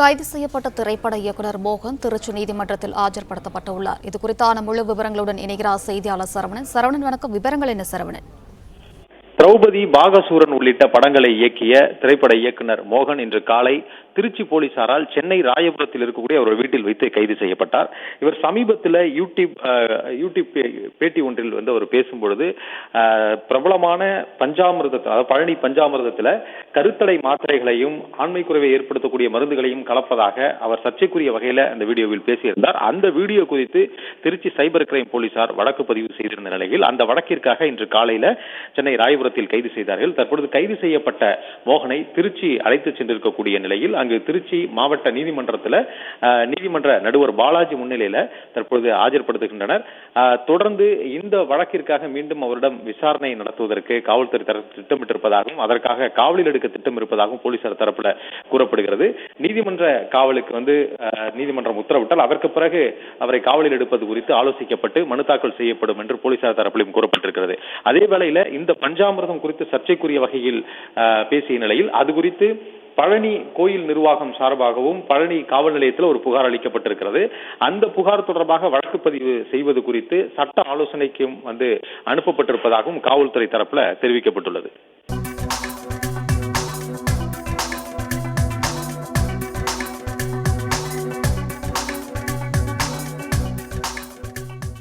கைது செய்யப்பட்ட திரைப்பட இயக்குநர் மோகன் திருச்சி நீதிமன்றத்தில் ஆஜர்படுத்தப்பட்டுள்ளார். இதுகுறித்தான முழு விவரங்களுடன் இணைகிறார் செய்தியாளர் சரவணன். சரவணன் வணக்கம். விவரங்கள் என்ன சரவணன்? திரௌபதி, பாகசூரன் உள்ளிட்ட படங்களை இயக்கிய திரைப்பட இயக்குநர் மோகன் இன்று காலை திருச்சி போலீசாரால் சென்னை ராயபுரத்தில் இருக்கக்கூடிய அவர் வீட்டில் வைத்து கைது செய்யப்பட்டார். இவர் சமீபத்தில் யூடியூப் பேட்டி ஒன்றில் வந்து அவர் பேசும்பொழுது பிரபலமான பஞ்சாமிர்தத்தில், பழனி பஞ்சாமிர்தத்தில் கருத்தடை மாத்திரைகளையும் ஆண்மை குறைவை ஏற்படுத்தக்கூடிய மருந்துகளையும் கலப்பதாக அவர் சர்ச்சைக்குரிய வகையில் அந்த வீடியோவில் பேசியிருந்தார். அந்த வீடியோ குறித்து திருச்சி சைபர் கிரைம் போலீசார் வழக்கு பதிவு செய்திருந்த நிலையில் அந்த வழக்கிற்காக இன்று காலையில் சென்னை ராயபுரத்தில் கைது செய்தார்கள். தற்பொழுது கைது செய்யப்பட்ட மோகனை திருச்சி அழைத்து சென்றிருக்கக்கூடிய நிலையில் அங்கு திருச்சி மாவட்ட நீதிமன்ற நடுவர் பாலாஜி முன்னிலையில் தற்பொழுது ஆஜர்படுத்துகின்றனர். தொடர்ந்து இந்த வழக்கிற்காக மீண்டும் அவரிடம் விசாரணை நடத்துவதற்கு காவல்துறை திட்டமிட்டிருப்பதாகவும் அதற்காக காவலில் எடுக்க திட்டம் இருப்பதாகவும் போலீசார் தரப்புல கூறப்படுகிறது. நீதிமன்ற காவலுக்கு நீதிமன்றம் உத்தரவிட்டால் அதற்கு பிறகு அவரை காவலில் எடுப்பது குறித்து ஆலோசிக்கப்பட்டு மனு தாக்கல் செய்யப்படும் என்று போலீசார் தரப்பிலும் கூறப்பட்டிருக்கிறது. அதே வேளையில் இந்த பஞ்சாமிர்தம் குறித்து சர்ச்சைக்குரிய வகையில் பேசிய நிலையில் அது குறித்து பழனி கோயில் நிர்வாகம் சார்பாகவும் பழனி காவல் நிலையத்தில் ஒரு புகார் அளிக்கப்பட்டிருக்கிறது. அந்த புகார் தொடர்பாக வழக்கு பதிவு செய்வது குறித்து சட்ட ஆலோசனைக்கும் அனுப்பப்பட்டிருப்பதாகவும் காவல்துறை தரப்புல தெரிவிக்கப்பட்டுள்ளது.